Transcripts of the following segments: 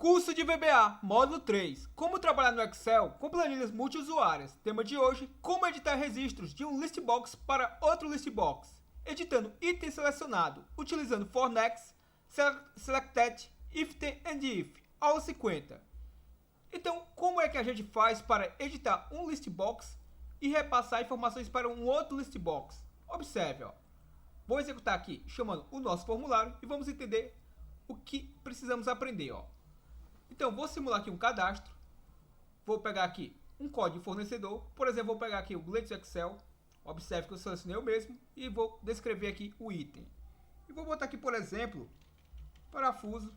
Curso de VBA, módulo 3. Como trabalhar no Excel com planilhas multiusuárias. Tema de hoje, como editar registros de um listbox para outro listbox. Editando item selecionado, utilizando for next, selected, if then and if. Aula 50. Então, como é que a gente faz para editar um listbox e repassar informações para um outro listbox? Observe, ó. Vou executar aqui chamando o nosso formulário e vamos entender o que precisamos aprender, ó. Então, vou simular aqui um cadastro. Vou pegar aqui um código fornecedor. Por exemplo, vou pegar aqui o Glitch Excel. Observe que eu selecionei o mesmo. E vou descrever aqui o item. E vou botar aqui, por exemplo, parafuso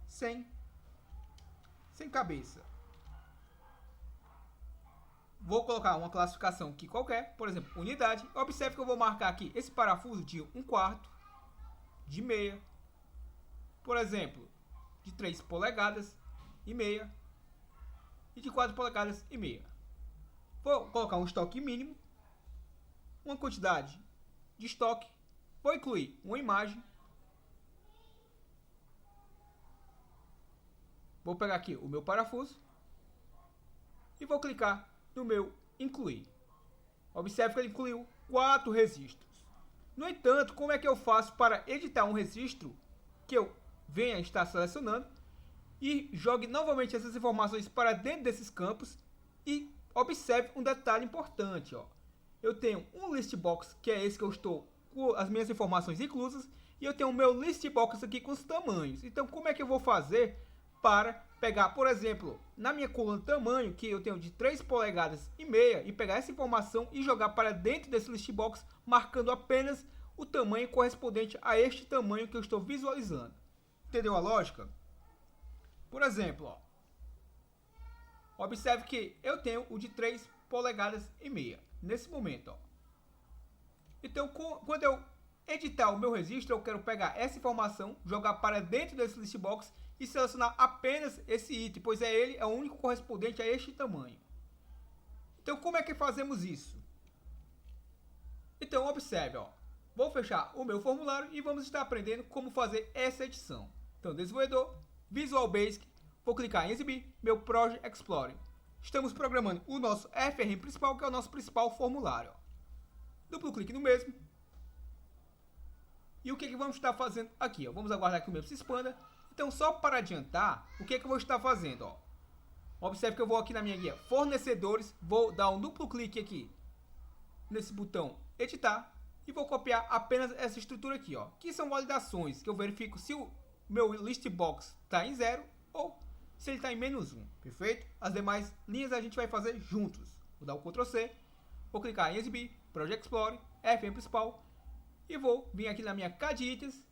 sem cabeça. Vou colocar uma classificação aqui qualquer. Por exemplo, unidade. Observe que eu vou marcar aqui esse parafuso de 1/4, de meia. Por exemplo, de 3 polegadas e meia e de 4 polegadas e meia. Vou colocar um estoque mínimo, uma quantidade de estoque, vou incluir uma imagem. Vou pegar aqui o meu parafuso e vou clicar no meu incluir. Observe que ele incluiu 4 registros. No entanto, como é que eu faço para editar um registro que eu venha estar selecionando e jogue novamente essas informações para dentro desses campos? E observe um detalhe importante, ó. Eu tenho um listbox, que é esse que eu estou com as minhas informações inclusas, e eu tenho o meu listbox aqui com os tamanhos. Então, como é que eu vou fazer para pegar, por exemplo, na minha coluna tamanho, que eu tenho de 3 polegadas e meia, e pegar essa informação e jogar para dentro desse listbox, marcando apenas o tamanho correspondente a este tamanho que eu estou visualizando? Entendeu a lógica? Por exemplo, ó, observe que eu tenho o de 3 polegadas e meia nesse momento, ó. Então, quando eu editar o meu registro, eu quero pegar essa informação, jogar para dentro desse listbox e selecionar apenas esse item, pois ele é o único correspondente a este tamanho. Então, como é que fazemos isso? Então, observe, ó. Vou fechar o meu formulário e vamos estar aprendendo como fazer essa edição. Então, desenvolvedor, Visual Basic, vou clicar em exibir meu Project Explorer. Estamos programando o nosso FRM principal, que é o nosso principal formulário. Duplo clique no mesmo. E o que vamos estar fazendo aqui? Ó? Vamos aguardar que o meu se expanda. Então, só para adiantar, o que eu vou estar fazendo? Ó? Observe que eu vou aqui na minha guia Fornecedores, vou dar um duplo clique aqui nesse botão Editar e vou copiar apenas essa estrutura aqui, ó, que são validações, que eu verifico se o meu listbox está em 0 ou se ele está em -1, perfeito? As demais linhas a gente vai fazer juntos. Vou dar o Ctrl C, vou clicar em exibir, Project Explorer, FM principal, e vou vir aqui na minha card itens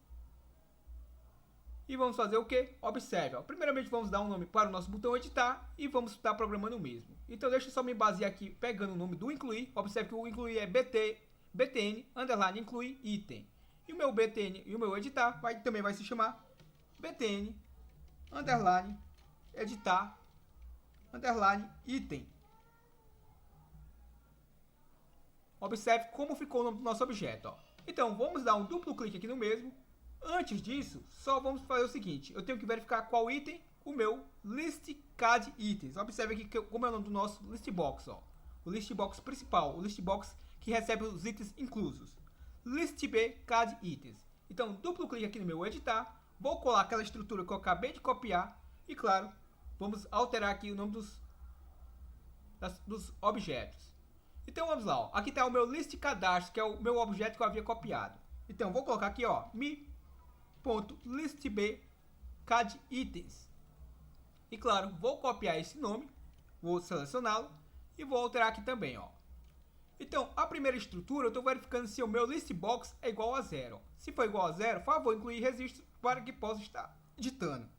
e vamos fazer o que? Observe, ó. Primeiramente vamos dar um nome para o nosso botão editar e vamos estar programando o mesmo. Então deixa eu só me basear aqui pegando o nome do incluir. Observe que o incluir é btn underline incluir item. E o meu btn e o meu editar também vai se chamar btn underline editar underline item. Observe como ficou o nome do nosso objeto, ó. Então vamos dar um duplo clique aqui no mesmo. Antes disso, só vamos fazer o seguinte: eu tenho que verificar qual item, o meu list cad itens. Observe aqui como é o nome do nosso listbox, ó. O listbox principal, o listbox que recebe os itens inclusos. List b cad itens. Então, duplo clique aqui no meu editar, vou colar aquela estrutura que eu acabei de copiar e, claro, vamos alterar aqui o nome dos objetos. Então, vamos lá, ó. Aqui está o meu list cadastro, que é o meu objeto que eu havia copiado. Então, vou colocar aqui, ó, mi.listbcaditens. E, claro, vou copiar esse nome, vou selecioná-lo e vou alterar aqui também, ó. Então, a primeira estrutura, eu estou verificando se o meu listbox é igual a 0. Se for igual a 0, por favor, incluir registro para que possa estar editando.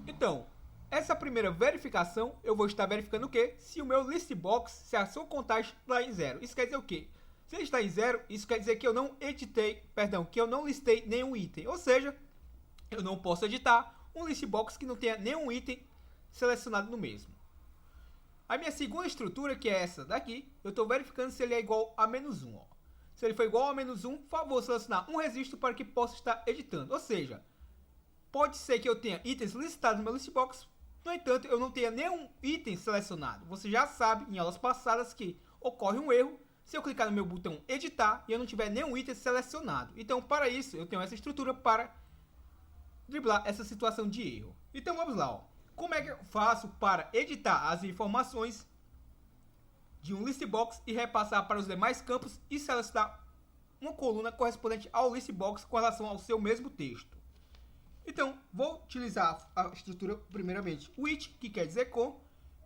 Então, essa primeira verificação, eu vou estar verificando o quê? Se o meu listbox, se a sua contagem está em 0. Isso quer dizer o quê? Se ele está em 0, isso quer dizer que eu não que eu não listei nenhum item. Ou seja, eu não posso editar um listbox que não tenha nenhum item selecionado no mesmo. A minha segunda estrutura, que é essa daqui, eu estou verificando se ele é igual a -1. Ó. se ele for igual a -1, vou selecionar um registro para que possa estar editando. Ou seja, pode ser que eu tenha itens listados no meu listbox, no entanto, eu não tenha nenhum item selecionado. Você já sabe, em aulas passadas, que ocorre um erro se eu clicar no meu botão editar e eu não tiver nenhum item selecionado. Então, para isso, eu tenho essa estrutura para driblar essa situação de erro. Então, vamos lá. Ó. Como é que eu faço para editar as informações de um listbox e repassar para os demais campos e selecionar uma coluna correspondente ao listbox com relação ao seu mesmo texto? Então, vou utilizar a estrutura, primeiramente, with, que quer dizer com,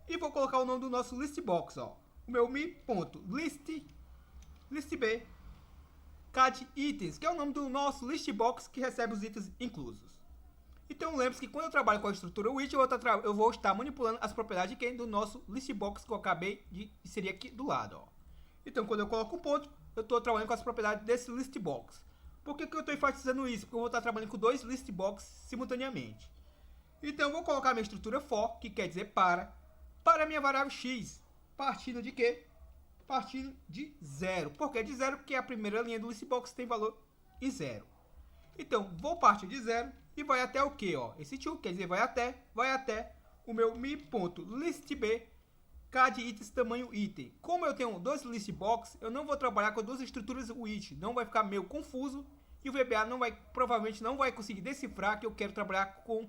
e vou colocar o nome do nosso listbox, ó. O meu mi.listb cad itens, que é o nome do nosso listbox que recebe os itens inclusos. Então, lembre-se que quando eu trabalho com a estrutura with, eu vou estar manipulando as propriedades de quem? Do nosso listbox que eu acabei de inserir aqui do lado, ó. Então, quando eu coloco um ponto, eu estou trabalhando com as propriedades desse listbox. Por que eu estou enfatizando isso? Porque eu vou estar trabalhando com dois listbox simultaneamente. Então, eu vou colocar a minha estrutura for, que quer dizer para a minha variável x. Partindo de quê? Partindo de 0. Por que de 0? Porque a primeira linha do listbox tem valor em 0. Então, vou partir de 0 e vai até o quê? Ó? Esse to quer dizer vai até o meu mi.listb cad itens tamanho item. Como eu tenho dois listbox, eu não vou trabalhar com duas estruturas with, não vai ficar meio confuso e o VBA provavelmente não vai conseguir decifrar que eu quero trabalhar com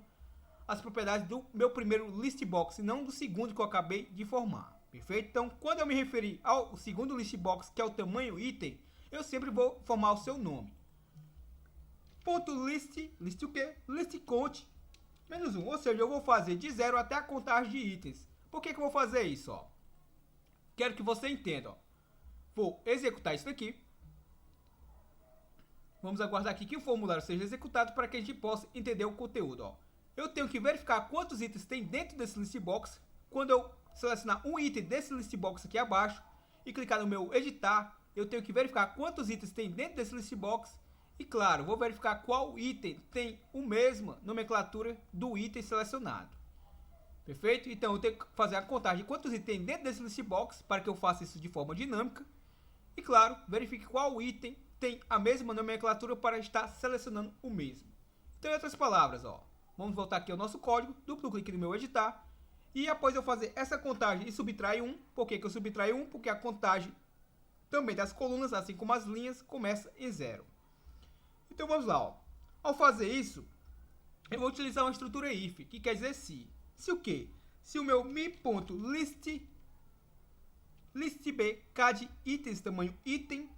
as propriedades do meu primeiro listbox e não do segundo que eu acabei de formar. Perfeito? Então, quando eu me referir ao segundo listbox, que é o tamanho item, eu sempre vou formar o seu nome. Ponto list o quê? List count -1, ou seja, eu vou fazer de 0 até a contagem de itens. Por que eu vou fazer isso? Ó? Quero que você entenda. Ó. Vou executar isso aqui. Vamos aguardar aqui que o formulário seja executado para que a gente possa entender o conteúdo. Ó. Eu tenho que verificar quantos itens tem dentro desse listbox. Quando eu selecionar um item desse listbox aqui abaixo e clicar no meu editar, eu tenho que verificar quantos itens tem dentro desse listbox. E claro, vou verificar qual item tem a mesma nomenclatura do item selecionado. Perfeito? Então eu tenho que fazer a contagem de quantos itens tem dentro desse listbox para que eu faça isso de forma dinâmica. E claro, verifique qual item tem a mesma nomenclatura para estar selecionando o mesmo. Então, em outras palavras, ó, vamos voltar aqui ao nosso código, duplo clique no meu editar. E após eu fazer essa contagem e subtrair 1, por que eu subtraio 1? Porque a contagem também das colunas, assim como as linhas, começa em 0. Então vamos lá. Ó. Ao fazer isso, eu vou utilizar uma estrutura if, que quer dizer se. Se o quê? Se o meu mi.listb cad itens tamanho item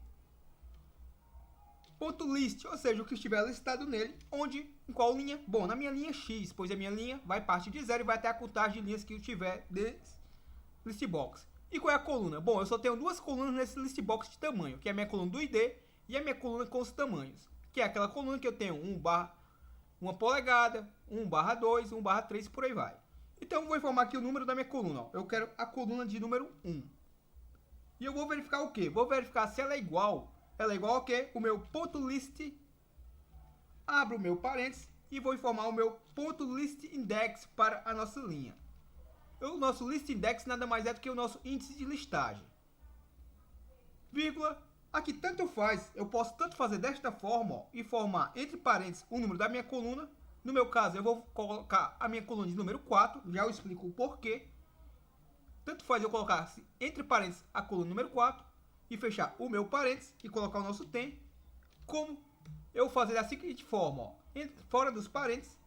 .list, ou seja, o que estiver listado nele, onde, em qual linha? Bom, na minha linha X, pois a minha linha vai partir de 0 e vai até a contagem de linhas que eu tiver desse listbox. E qual é a coluna? Bom, eu só tenho duas colunas nesse listbox de tamanho, que é a minha coluna do ID e a minha coluna com os tamanhos. Que é aquela coluna que eu tenho 1 polegada, 1/2, 1/3 por aí vai. Então eu vou informar aqui o número da minha coluna. Ó. Eu quero a coluna de número 1. E eu vou verificar o quê? Vou verificar se ela é igual. Ela é igual ao quê? O meu .list. Abro o meu parênteses e vou informar o meu .listindex para a nossa linha. O nosso listindex nada mais é do que o nosso índice de listagem. Vírgula. Aqui tanto faz, eu posso tanto fazer desta forma, ó, e formar entre parênteses o número da minha coluna. No meu caso, eu vou colocar a minha coluna de número 4, já eu explico o porquê. Tanto faz eu colocar entre parênteses a coluna número 4 e fechar o meu parênteses e colocar o nosso tem, como eu vou fazer da seguinte forma, ó, fora dos parênteses.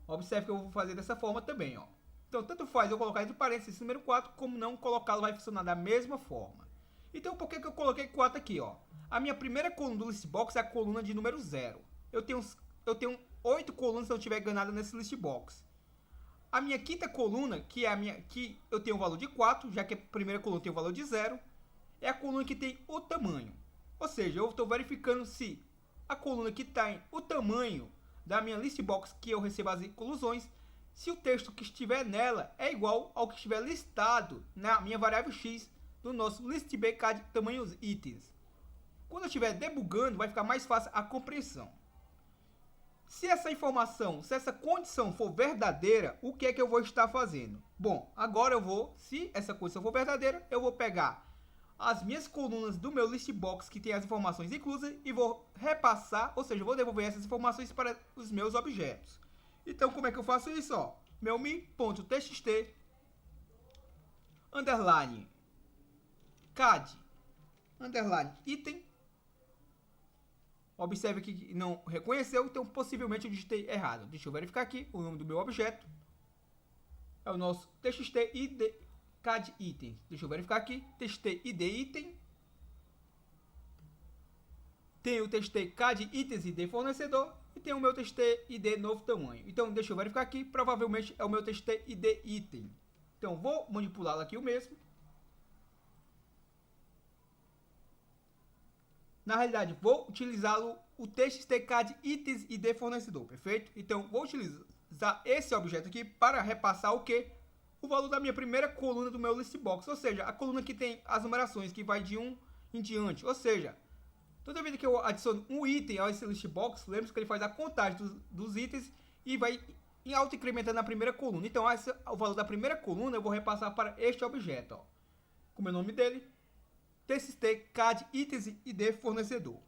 Observe que eu vou fazer dessa forma também, ó. Então, tanto faz eu colocar entre parênteses esse número 4, como não colocá-lo vai funcionar da mesma forma. Então, por que eu coloquei 4 aqui, ó? A minha primeira coluna do listbox é a coluna de número 0. Eu tenho 8 colunas se eu tiver ganhado nesse listbox. A minha quinta coluna, que é a minha, que eu tenho o valor de 4, já que a primeira coluna tem o valor de 0, é a coluna que tem o tamanho. Ou seja, eu estou verificando se a coluna que tem o tamanho da minha listbox que eu recebo as inclusões, se o texto que estiver nela é igual ao que estiver listado na minha variável x do nosso listb cad tamanhos itens. Quando eu estiver debugando, vai ficar mais fácil a compreensão. Se essa informação, se essa condição for verdadeira, o que é que eu vou estar fazendo? Bom, agora eu vou, se essa condição for verdadeira, eu vou pegar as minhas colunas do meu list box que tem as informações inclusas e vou repassar, ou seja, vou devolver essas informações para os meus objetos. Então, como é que eu faço isso? Ó, meu mi.txt underline cad underline item. Observe que não reconheceu, então possivelmente eu digitei errado. Deixa eu verificar aqui o nome do meu objeto. É o nosso txt id cad item. Deixa eu verificar aqui. Txt id item. Tem o txt cad itens id fornecedor. E tem o meu txt id novo tamanho. Então deixa eu verificar aqui. Provavelmente é o meu txt id item. Então vou manipulá-lo aqui o mesmo. Na realidade, vou utilizá-lo o txt-cad itens id fornecedor, perfeito? Então, vou utilizar esse objeto aqui para repassar o quê? O valor da minha primeira coluna do meu list box, ou seja, a coluna que tem as numerações, que vai de 1 em diante. Ou seja, toda vez que eu adiciono um item a esse list box, lembre-se que ele faz a contagem dos itens e vai em auto incrementando na primeira coluna. Então, o valor da primeira coluna eu vou repassar para este objeto, ó, como é o nome dele. txt-cad itens id fornecedor.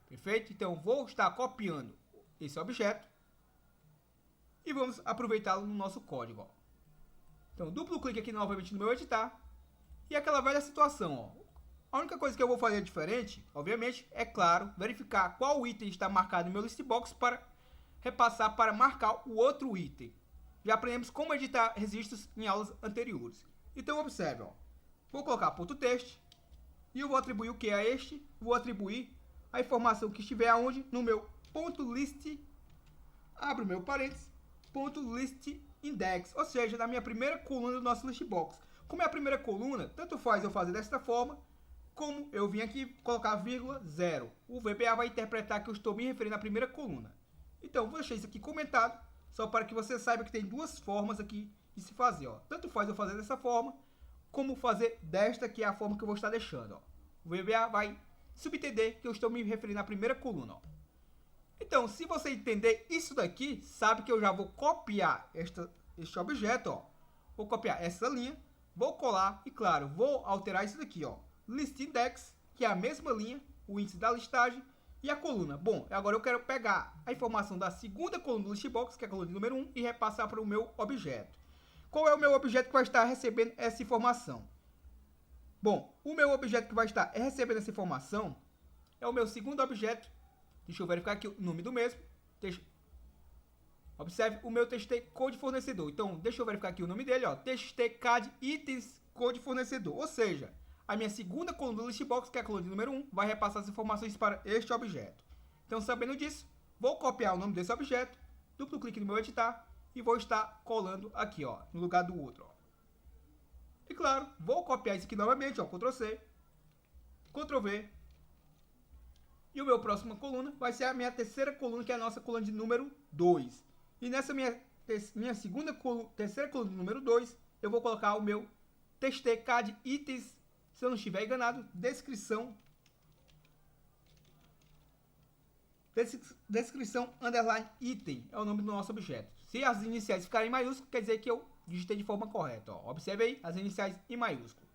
Perfeito? Então, vou estar copiando esse objeto e vamos aproveitá-lo no nosso código. Ó. Então, duplo clique aqui novamente no meu editar e aquela velha situação. Ó. A única coisa que eu vou fazer diferente, obviamente, é claro, verificar qual item está marcado no meu list box para repassar para marcar o outro item. Já aprendemos como editar registros em aulas anteriores. Então, observe. Ó. Vou colocar ponto .text. E eu vou atribuir o que a este? Vou atribuir a informação que estiver aonde? No meu ponto .list, abro meu parênteses, ponto .list index, ou seja, na minha primeira coluna do nosso list box. Como é a primeira coluna, tanto faz eu fazer desta forma, como eu vim aqui colocar vírgula 0. O VBA vai interpretar que eu estou me referindo à primeira coluna. Então, vou deixar isso aqui comentado, só para que você saiba que tem duas formas aqui de se fazer. Ó. Tanto faz eu fazer dessa forma, como fazer desta, que é a forma que eu vou estar deixando. Ó. O VBA vai subentender que eu estou me referindo à primeira coluna. Ó. Então, se você entender isso daqui, sabe que eu já vou copiar este objeto. Ó. Vou copiar essa linha, vou colar e, claro, vou alterar isso daqui. Ó. List index, que é a mesma linha, o índice da listagem e a coluna. Bom, agora eu quero pegar a informação da segunda coluna do list box, que é a coluna número 1, e repassar para o meu objeto. Qual é o meu objeto que vai estar recebendo essa informação? Bom, o meu objeto que vai estar recebendo essa informação é o meu segundo objeto. Deixa eu verificar aqui o nome do mesmo. Observe o meu txt code fornecedor. Então, deixa eu verificar aqui o nome dele. txt-cad itens code fornecedor. Ou seja, a minha segunda coluna do listbox, que é a coluna número 1, vai repassar as informações para este objeto. Então, sabendo disso, vou copiar o nome desse objeto, duplo clique no meu editar, e vou estar colando aqui, ó, no lugar do outro. Ó. E claro, vou copiar isso aqui novamente, ó, Ctrl C, Ctrl V. E o meu próxima coluna vai ser a minha terceira coluna, que é a nossa coluna de número 2. E nessa minha terceira coluna de número 2, eu vou colocar o meu txt-cad itens, se eu não estiver enganado, descrição underline item é o nome do nosso objeto. Se as iniciais ficarem em maiúsculo, quer dizer que eu digitei de forma correta. Ó. Observe aí as iniciais em maiúsculo.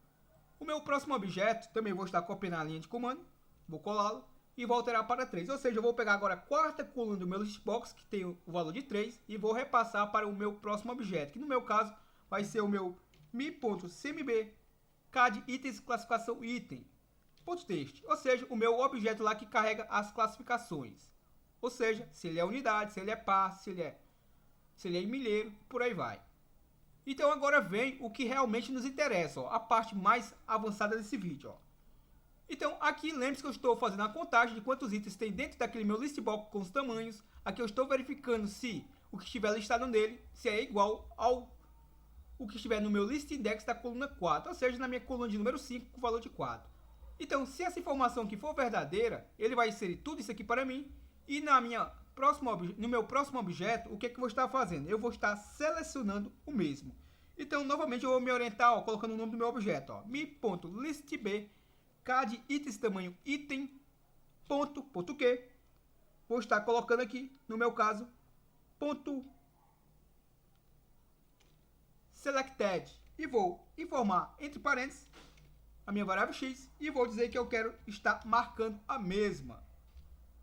O meu próximo objeto, também vou estar copiando a linha de comando, vou colá-lo e vou alterar para 3. Ou seja, eu vou pegar agora a quarta coluna do meu listbox, que tem o valor de 3, e vou repassar para o meu próximo objeto, que no meu caso vai ser o meu mi.cmb cad itens classificação item. .text, ou seja, o meu objeto lá que carrega as classificações. Ou seja, se ele é unidade, se ele é par, se ele é em milheiro, por aí vai. Então agora vem o que realmente nos interessa, ó, a parte mais avançada desse vídeo. Ó. Então aqui lembre-se que eu estou fazendo a contagem de quantos itens tem dentro daquele meu listbox com os tamanhos. Aqui eu estou verificando se o que estiver listado nele se é igual ao o que estiver no meu list index da coluna 4, ou seja, na minha coluna de número 5 com o valor de 4. Então, se essa informação aqui for verdadeira, ele vai inserir tudo isso aqui para mim. E no meu próximo objeto, o que é que eu vou estar fazendo? Eu vou estar selecionando o mesmo. Então, novamente, eu vou me orientar, ó, colocando o nome do meu objeto. Mi.listb, cad itens tamanho item, ponto Q. Vou estar colocando aqui, no meu caso, ponto selected. E vou informar, entre parênteses, a minha variável x e vou dizer que eu quero estar marcando a mesma.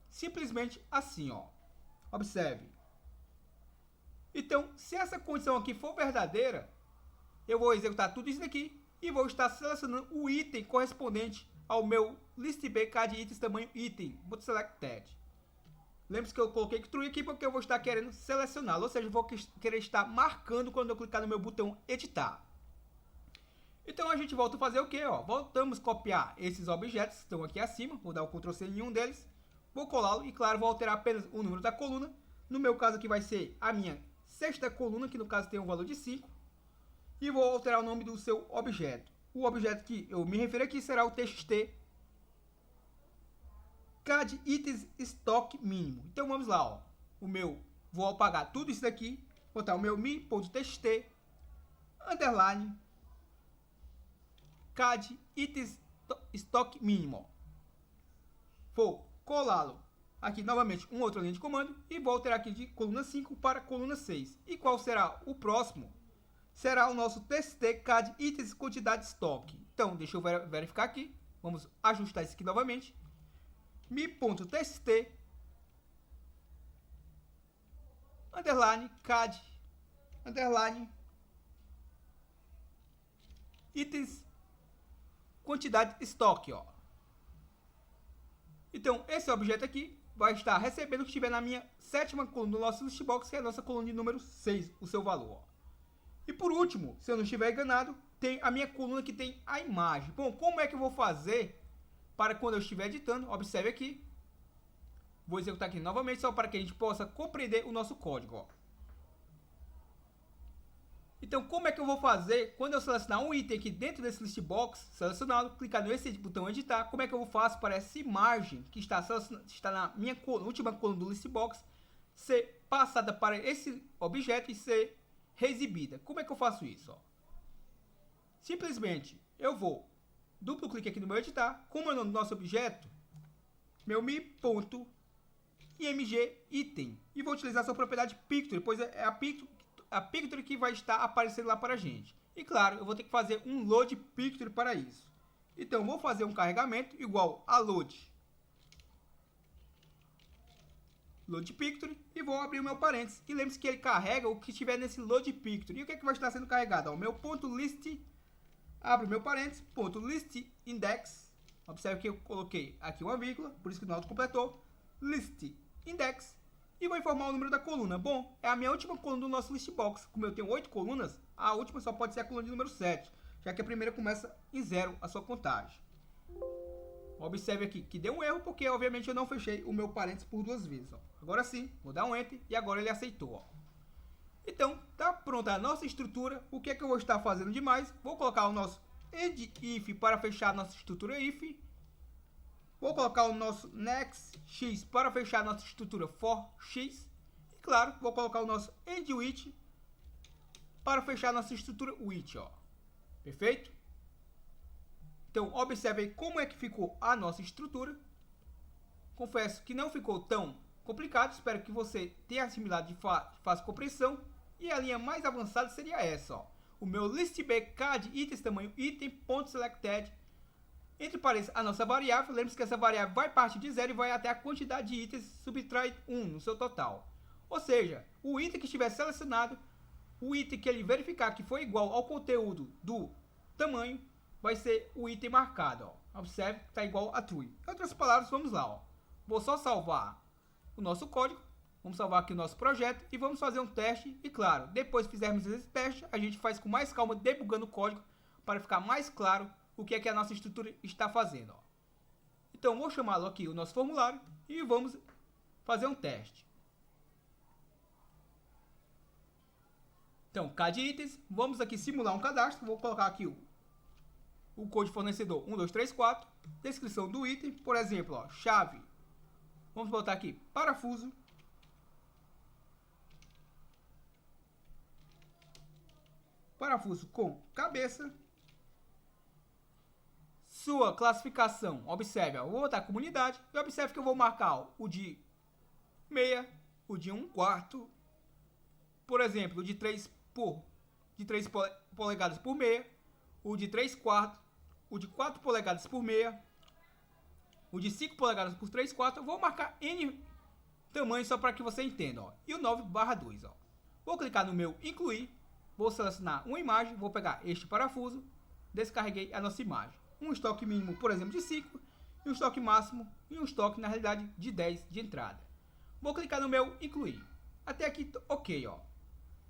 Simplesmente assim, ó. Observe. Então, se essa condição aqui for verdadeira, eu vou executar tudo isso daqui e vou estar selecionando o item correspondente ao meu listb cad itens tamanho item, selected. Lembre-se que eu coloquei true aqui porque eu vou estar querendo selecioná-lo, ou seja, eu vou querer estar marcando quando eu clicar no meu botão editar. Então a gente volta a fazer o que? Voltamos a copiar esses objetos que estão aqui acima, vou dar o Ctrl C em um deles, vou colá-lo e claro, vou alterar apenas o número da coluna. No meu caso aqui vai ser a minha sexta coluna, que no caso tem um valor de 5. E vou alterar o nome do seu objeto. O objeto que eu me refiro aqui será o txt cad itens stock mínimo. Então vamos lá, ó. Vou apagar tudo isso daqui, botar o meu mi.txt underline cad itens stock mínimo. Vou colá-lo aqui novamente uma outra linha de comando e vou alterar aqui de coluna 5 para coluna 6. E qual será o próximo? Será o nosso txt cad itens quantidade estoque. Então, deixa eu verificar aqui. Vamos ajustar isso aqui novamente. mi.txt underline cad underline itens quantidade estoque, ó. Então, esse objeto aqui vai estar recebendo o que estiver na minha sétima coluna do nosso listbox, que é a nossa coluna de número 6, o seu valor, ó. E por último, se eu não estiver enganado, tem a minha coluna que tem a imagem. Bom, como é que eu vou fazer para quando eu estiver editando? Observe aqui. Vou executar aqui novamente, só para que a gente possa compreender o nosso código, ó. Então, como é que eu vou fazer quando eu selecionar um item aqui dentro desse listbox, selecionado, clicar nesse botão editar, como é que eu faço para essa imagem que está na minha última coluna do listbox ser passada para esse objeto e ser reexibida? Como é que eu faço isso? Ó? Simplesmente, eu vou duplo clique aqui no meu editar, como é o nome do nosso objeto, meu mi.img item, e vou utilizar a sua propriedade picture, pois é a picture que vai estar aparecendo lá para a gente. E claro, eu vou ter que fazer um load picture para isso. Então, vou fazer um carregamento igual a load picture e vou abrir o meu parênteses. E lembre-se que ele carrega o que estiver nesse load picture. E o que é que vai estar sendo carregado? O meu ponto list, abre o meu parênteses, ponto list index. Observe que eu coloquei aqui uma vírgula, por isso que o auto completou. List index. E vou informar o número da coluna. Bom, é a minha última coluna do nosso listbox. Como eu tenho 8 colunas, a última só pode ser a coluna de número 7, já que a primeira começa em 0 a sua contagem. Observe aqui que deu um erro, porque obviamente eu não fechei o meu parênteses por duas vezes. Ó. Agora sim, vou dar um Enter e agora ele aceitou. Ó. Então, tá pronta a nossa estrutura. O que é que eu vou estar fazendo demais? Vou colocar o nosso endIf para fechar a nossa estrutura if. Vou colocar o nosso nextX para fechar a nossa estrutura forX. E claro, vou colocar o nosso endWith para fechar a nossa estrutura with. Ó. Perfeito? Então, observe aí como é que ficou a nossa estrutura. Confesso que não ficou tão complicado. Espero que você tenha assimilado de fácil compreensão. E a linha mais avançada seria essa. Ó. O meu listb cad itens tamanho item.selected. Entre parênteses, a nossa variável. Lembre-se que essa variável vai partir de 0 e vai até a quantidade de itens, subtrai 1 no seu total. Ou seja, o item que estiver selecionado, o item que ele verificar que foi igual ao conteúdo do tamanho, vai ser o item marcado. Ó. Observe que está igual a true. Em outras palavras, vamos lá. Ó. Vou só salvar o nosso código. Vamos salvar aqui o nosso projeto e vamos fazer um teste. E claro, depois que fizermos esse teste, a gente faz com mais calma, debugando o código, para ficar mais claro o que é que a nossa estrutura está fazendo. Ó. Então, vou chamá-lo aqui o nosso formulário e vamos fazer um teste. Então, cad itens, vamos aqui simular um cadastro. Vou colocar aqui o código fornecedor 1234, descrição do item, por exemplo, ó, chave. Vamos botar aqui parafuso. Parafuso com cabeça. Sua classificação, observe, ó, eu vou botar comunidade e observe que eu vou marcar ó, o de meia, o de 1/4, por exemplo, o de 3 polegadas por meia, o de 3/4 o de 4 polegadas por meia, o de 5 polegadas por 3/4, eu vou marcar N tamanho só para que você entenda, ó. E o 9/2, ó. Vou clicar no meu incluir, vou selecionar uma imagem, vou pegar este parafuso, descarreguei a nossa imagem. Um estoque mínimo, por exemplo, de 5, e um estoque máximo, e um estoque, na realidade, de 10 de entrada. Vou clicar no meu incluir. Até aqui, ok, ó.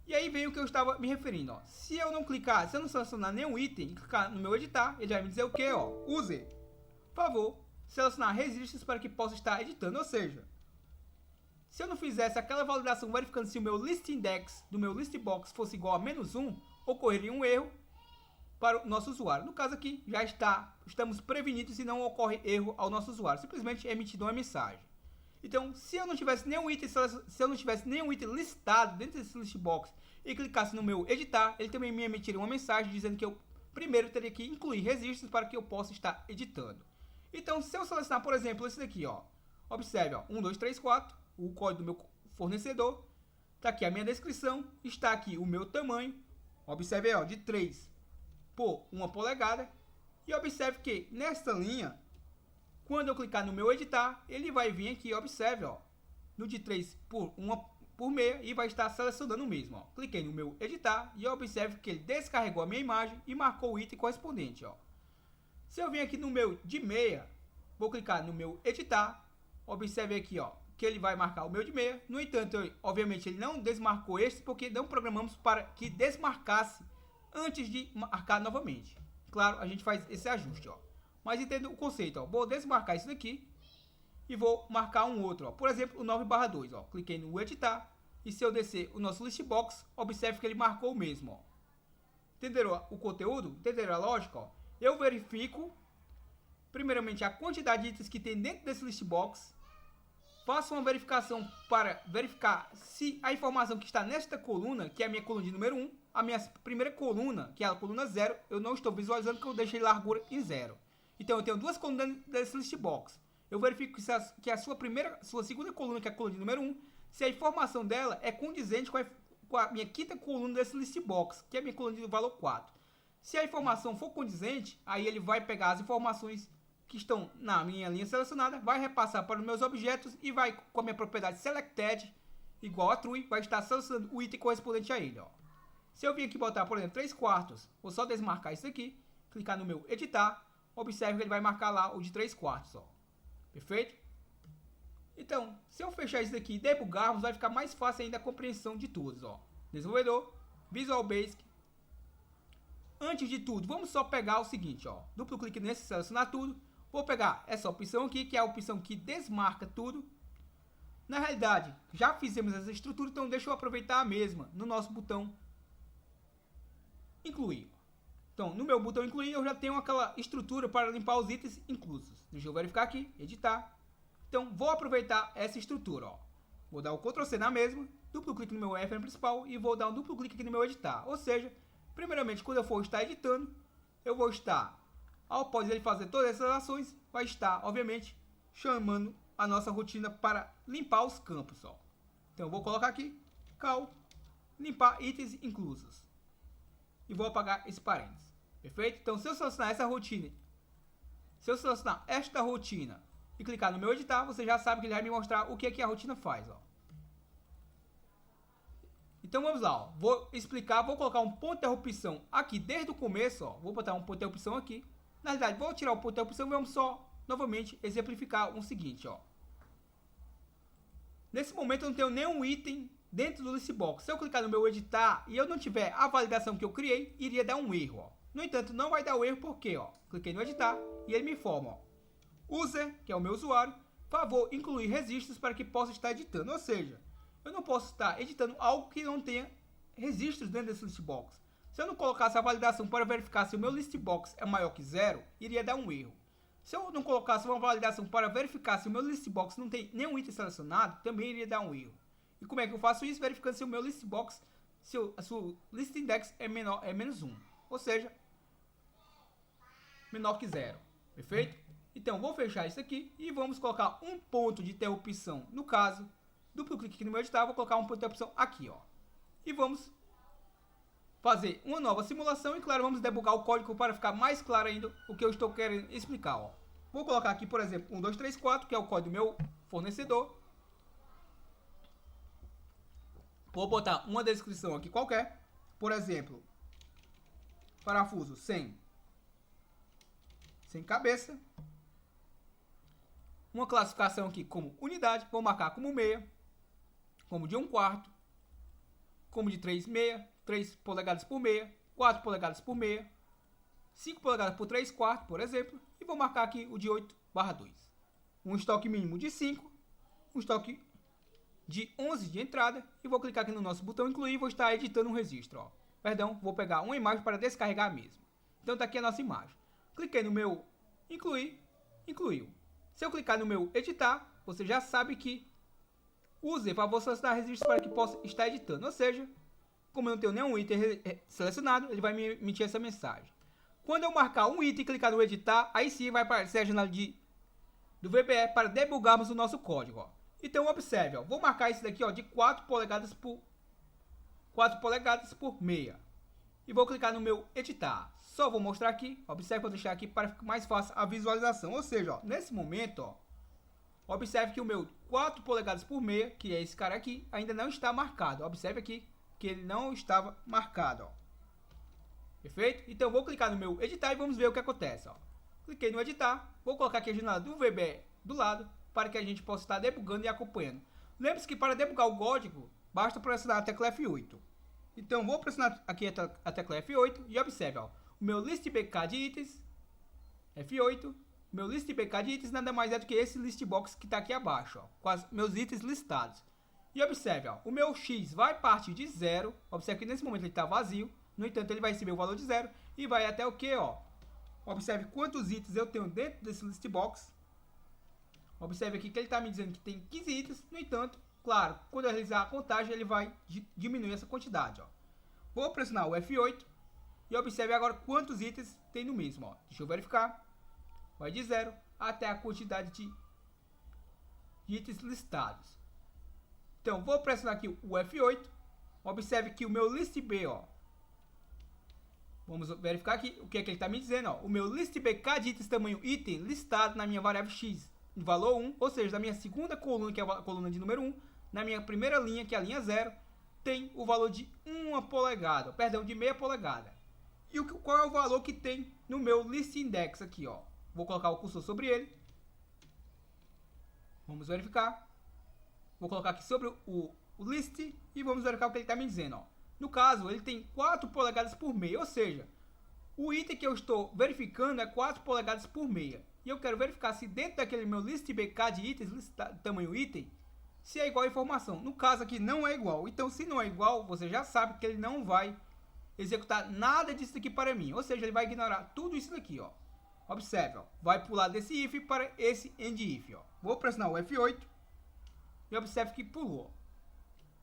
E aí vem o que eu estava me referindo, ó. Se eu não clicar, se eu não selecionar nenhum item e clicar no meu editar, ele vai me dizer o que, ó. Use, por favor, selecionar registros para que possa estar editando, ou seja, se eu não fizesse aquela validação verificando se o meu list index do meu listbox fosse igual a -1, ocorreria um erro para o nosso usuário. No caso aqui, já estamos prevenidos e não ocorre erro ao nosso usuário. Simplesmente é emitido uma mensagem. Então, se eu não tivesse nenhum item listado dentro desse listbox e clicasse no meu editar, ele também me emitiria uma mensagem dizendo que eu primeiro teria que incluir registros para que eu possa estar editando. Então, se eu selecionar, por exemplo, esse daqui, ó, observe, ó, 1, 2, 3, 4, o código do meu fornecedor, está aqui a minha descrição, está aqui o meu tamanho, observe aí, ó, de 3 por 1 polegada, e observe que nesta linha, quando eu clicar no meu editar, ele vai vir aqui, observe, ó, no de 3 por 1 por meia e vai estar selecionando o mesmo, ó. Cliquei no meu editar e observe que ele descarregou a minha imagem e marcou o item correspondente, ó. Se eu vim aqui no meu de meia, vou clicar no meu editar, observe aqui, ó, que ele vai marcar o meu de meia. No entanto, obviamente ele não desmarcou este porque não programamos para que desmarcasse antes de marcar novamente. Claro, a gente faz esse ajuste, ó. Mas entenda o conceito, ó. Vou desmarcar isso daqui e vou marcar um outro, ó. Por exemplo, o 9/2, ó. Cliquei no editar e se eu descer o nosso listbox, observe que ele marcou o mesmo, ó. Entenderam o conteúdo? Entenderam a lógica, ó? Eu verifico primeiramente a quantidade de itens que tem dentro desse listbox. Faço uma verificação para verificar se a informação que está nesta coluna, que é a minha coluna de número 1, a minha primeira coluna, que é a coluna 0, eu não estou visualizando porque eu deixei largura em 0. Então eu tenho duas colunas desse listbox. Eu verifico que a sua segunda coluna, que é a coluna de número 1, se a informação dela é condizente com a minha quinta coluna desse listbox, que é a minha coluna de valor 4. Se a informação for condizente, aí ele vai pegar as informações que estão na minha linha selecionada, vai repassar para os meus objetos e vai, com a minha propriedade selected, igual a true, vai estar selecionando o item correspondente a ele, ó. Se eu vir aqui botar, por exemplo, 3/4, vou só desmarcar isso aqui, clicar no meu editar, observe que ele vai marcar lá o de 3/4, ó. Perfeito? Então, se eu fechar isso daqui e debugarmos, vai ficar mais fácil ainda a compreensão de todos, ó. Desenvolvedor, Visual Basic. Antes de tudo, vamos só pegar o seguinte, ó. Duplo clique nesse, selecionar tudo. Vou pegar essa opção aqui, que é a opção que desmarca tudo. Na realidade, já fizemos essa estrutura, então deixa eu aproveitar a mesma no nosso botão incluir. Então, no meu botão incluir, eu já tenho aquela estrutura para limpar os itens inclusos. Deixa eu verificar aqui, editar. Então, vou aproveitar essa estrutura, ó. Vou dar o Ctrl C na mesma, duplo clique no meu F principal e vou dar um duplo clique aqui no meu editar. Ou seja, primeiramente, quando eu for estar editando, eu vou estar, após ele fazer todas essas ações, vai estar, obviamente, chamando a nossa rotina para limpar os campos, ó. Então, eu vou colocar aqui, cal, limpar itens inclusos. E vou apagar esse parênteses. Perfeito? Então, se eu selecionar essa rotina, se eu selecionar esta rotina e clicar no meu editar, você já sabe que ele vai me mostrar o que é que a rotina faz, ó. Então vamos lá, ó. Vou explicar, vou colocar um ponto de interrupção aqui desde o começo, ó. Vou botar um ponto de interrupção aqui. Na verdade, vou tirar o ponto de interrupção e vamos só novamente exemplificar o seguinte, ó. Nesse momento eu não tenho nenhum item dentro do listbox. Se eu clicar no meu editar e eu não tiver a validação que eu criei, iria dar um erro, ó. No entanto, não vai dar o erro porque, ó, cliquei no editar e ele me informa, ó. User, que é o meu usuário, favor incluir registros para que possa estar editando. Ou seja, eu não posso estar editando algo que não tenha registros dentro desse listbox. Se eu não colocasse a validação para verificar se o meu listbox é maior que 0, iria dar um erro. Se eu não colocasse uma validação para verificar se o meu listbox não tem nenhum item selecionado, também iria dar um erro. E como é que eu faço isso? Verificando se o meu listbox, a sua list index é menos 1. Ou seja, menor que 0. Perfeito? Então, vou fechar isso aqui e vamos colocar um ponto de interrupção. No caso, duplo clique aqui no meu editar, vou colocar um ponto de interrupção aqui, ó. E vamos fazer uma nova simulação e, claro, vamos debugar o código para ficar mais claro ainda o que eu estou querendo explicar, ó. Vou colocar aqui, por exemplo, 1, 2, 3, 4, que é o código do meu fornecedor. Vou botar uma descrição aqui qualquer, por exemplo, parafuso sem cabeça. Uma classificação aqui como unidade, vou marcar como meia, como de 1/4, como de 3 meia, 3 polegadas por meia, 4 polegadas por meia, 5 polegadas por 3/4, por exemplo, e vou marcar aqui o de 8/2. Um estoque mínimo de 5, um estoque de 11 de entrada, e vou clicar aqui no nosso botão incluir e vou estar editando um registro, ó. Perdão, vou pegar uma imagem para descarregar mesmo. Então tá aqui a nossa imagem. Cliquei no meu incluir, incluiu. Se eu clicar no meu editar, você já sabe que use para você solicitar registro para que possa estar editando. Ou seja, como eu não tenho nenhum item selecionado, ele vai me emitir essa mensagem. Quando eu marcar um item e clicar no editar, aí sim vai aparecer a janela do VBE para debugarmos o nosso código, ó. Então observe, ó, vou marcar isso daqui, ó, de 4 polegadas por meia. E vou clicar no meu editar. Só vou mostrar aqui, observe, vou deixar aqui para ficar mais fácil a visualização. Ou seja, ó, nesse momento, ó, observe que o meu 4 polegadas por meia, que é esse cara aqui, ainda não está marcado. Observe aqui que ele não estava marcado, ó. Perfeito? Então vou clicar no meu editar e vamos ver o que acontece, ó. Cliquei no editar, vou colocar aqui a janela do VBE do lado, para que a gente possa estar debugando e acompanhando. Lembre-se que para debugar o código, basta pressionar a tecla F8. Então vou pressionar aqui a tecla F8 e observe, ó, o meu list BK de itens, F8, meu list BK de itens nada mais é do que esse list box que está aqui abaixo, ó, com os meus itens listados. E observe, ó, o meu X vai partir de 0, observe que nesse momento ele está vazio, no entanto ele vai receber o valor de 0 e vai até o que, ó? Observe quantos itens eu tenho dentro desse list box. Observe aqui que ele está me dizendo que tem 15 itens, no entanto, claro, quando eu realizar a contagem ele vai diminuir essa quantidade, ó. Vou pressionar o F8 e observe agora quantos itens tem no mesmo, ó. Deixa eu verificar. Vai de 0 até a quantidade de itens listados. Então, vou pressionar aqui o F8. Observe que o meu list B, ó. Vamos verificar aqui o que é que ele está me dizendo, ó. O meu list BK de itens tamanho item listado na minha variável X, valor 1, ou seja, na minha segunda coluna, que é a coluna de número 1, na minha primeira linha, que é a linha 0, tem o valor de 1 polegada, perdão, de meia polegada. E qual é o valor que tem no meu list index aqui, ó. Vou colocar o cursor sobre ele. Vamos verificar. Vou colocar aqui sobre o list e vamos verificar o que ele está me dizendo, ó. No caso, ele tem 4 polegadas por meia, ou seja, o item que eu estou verificando é 4 polegadas por meia. E eu quero verificar se dentro daquele meu list BK de itens, tamanho item, se é igual a informação. No caso aqui não é igual. Então se não é igual, você já sabe que ele não vai executar nada disso aqui para mim. Ou seja, ele vai ignorar tudo isso daqui, ó. Observe, ó. Vai pular desse if para esse end if, ó. Vou pressionar o F8 e observe que pulou.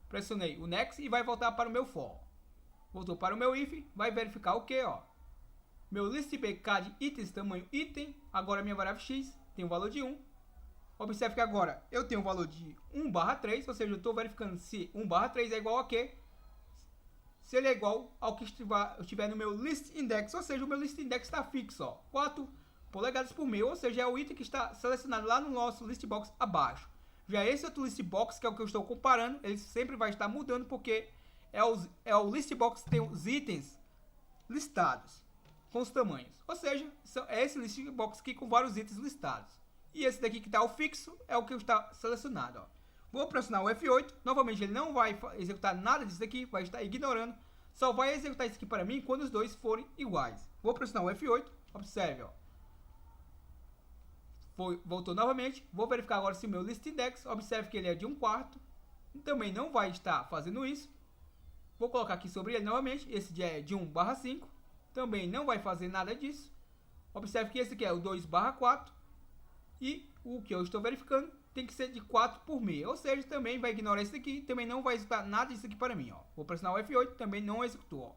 Pressionei o next e vai voltar para o meu for. Voltou para o meu if, vai verificar o que, ó. Meu list BK de itens tamanho item, agora minha variável X tem um valor de 1. Observe que agora eu tenho um valor de 1/3, ou seja, eu estou verificando se 1/3 é igual a quê? Se ele é igual ao que estiver no meu list index, ou seja, o meu list index está fixo, ó, 4 polegadas por meio, ou seja, é o item que está selecionado lá no nosso list box abaixo. Já esse outro list box, que é o que eu estou comparando, ele sempre vai estar mudando porque é o list box que tem os itens listados com os tamanhos. Ou seja, é esse list box aqui com vários itens listados. E esse daqui que está o fixo é o que está selecionado, ó. Vou pressionar o F8. Novamente ele não vai executar nada disso daqui, vai estar ignorando. Só vai executar isso aqui para mim quando os dois forem iguais. Vou pressionar o F8. Observe, ó. Voltou novamente. Vou verificar agora se o meu list index. Observe que ele é de 1/4. Também não vai estar fazendo isso. Vou colocar aqui sobre ele novamente. Esse é de 1/5. Também não vai fazer nada disso. Observe que esse aqui é o 2/4. E o que eu estou verificando tem que ser de 4 por meia. Ou seja, também vai ignorar isso aqui. Também não vai executar nada disso aqui para mim, ó. Vou pressionar o F8. Também não executou, ó.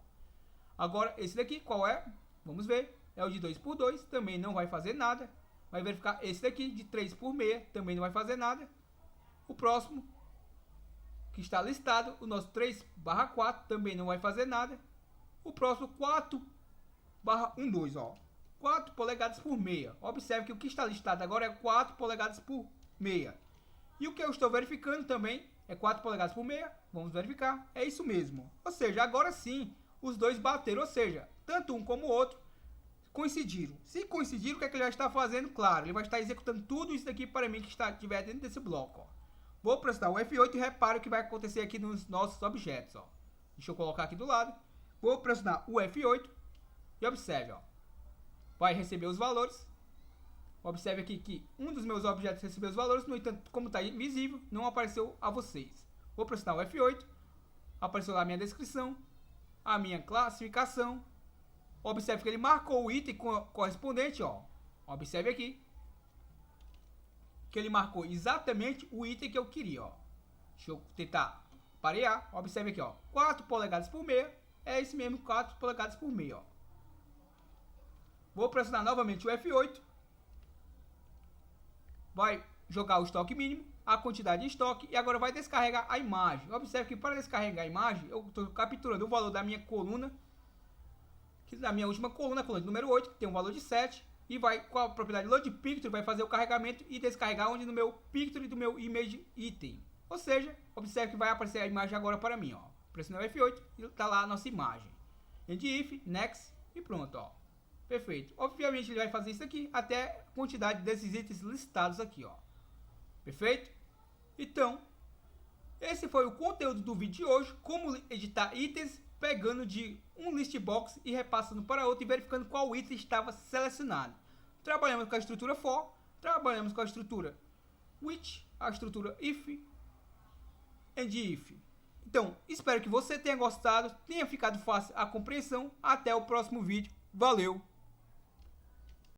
Agora, esse daqui, qual é? Vamos ver. É o de 2/2. Também não vai fazer nada. Vai verificar esse daqui de 3 por meia. Também não vai fazer nada. O próximo, que está listado, o nosso 3/4. Também não vai fazer nada. O próximo 4/12, ó. 4 polegadas por meia. Observe que o que está listado agora é 4 polegadas por meia. E o que eu estou verificando também é 4 polegadas por meia. Vamos verificar. É isso mesmo. Ou seja, agora sim, os dois bateram. Ou seja, tanto um como o outro coincidiram. Se coincidiram, o que é que ele já está fazendo? Claro, ele vai estar executando tudo isso daqui para mim que estiver dentro desse bloco, ó. Vou pressionar o F8 e repare o que vai acontecer aqui nos nossos objetos, ó. Deixa eu colocar aqui do lado. Vou pressionar o F8 e observe, ó. Vai receber os valores. Observe aqui que um dos meus objetos recebeu os valores, no entanto, como está invisível, não apareceu a vocês. Vou pressionar o F8, apareceu lá a minha descrição, a minha classificação. Observe que ele marcou o item correspondente, ó. Observe aqui que ele marcou exatamente o item que eu queria, ó. Deixa eu tentar parear. Observe aqui, ó. 4 polegadas por meia. É esse mesmo, 4 polegadas por meia, ó. Vou pressionar novamente o F8. Vai jogar o estoque mínimo, a quantidade de estoque, e agora vai descarregar a imagem. Observe que para descarregar a imagem, eu estou capturando o valor da minha coluna, que da minha última coluna, coluna número 8, que tem um valor de 7, e vai com a propriedade Load Picture, vai fazer o carregamento e descarregar onde no meu Picture do meu Image Item. Ou seja, observe que vai aparecer a imagem agora para mim, ó. Pressionei o F8 e está lá a nossa imagem. End if, next e pronto, ó. Perfeito. Obviamente ele vai fazer isso aqui até a quantidade desses itens listados aqui, ó. Perfeito? Então, esse foi o conteúdo do vídeo de hoje. Como editar itens pegando de um list box e repassando para outro e verificando qual item estava selecionado. Trabalhamos com a estrutura for, trabalhamos com a estrutura which, a estrutura if, and if. Então, espero que você tenha gostado, tenha ficado fácil a compreensão. Até o próximo vídeo. Valeu!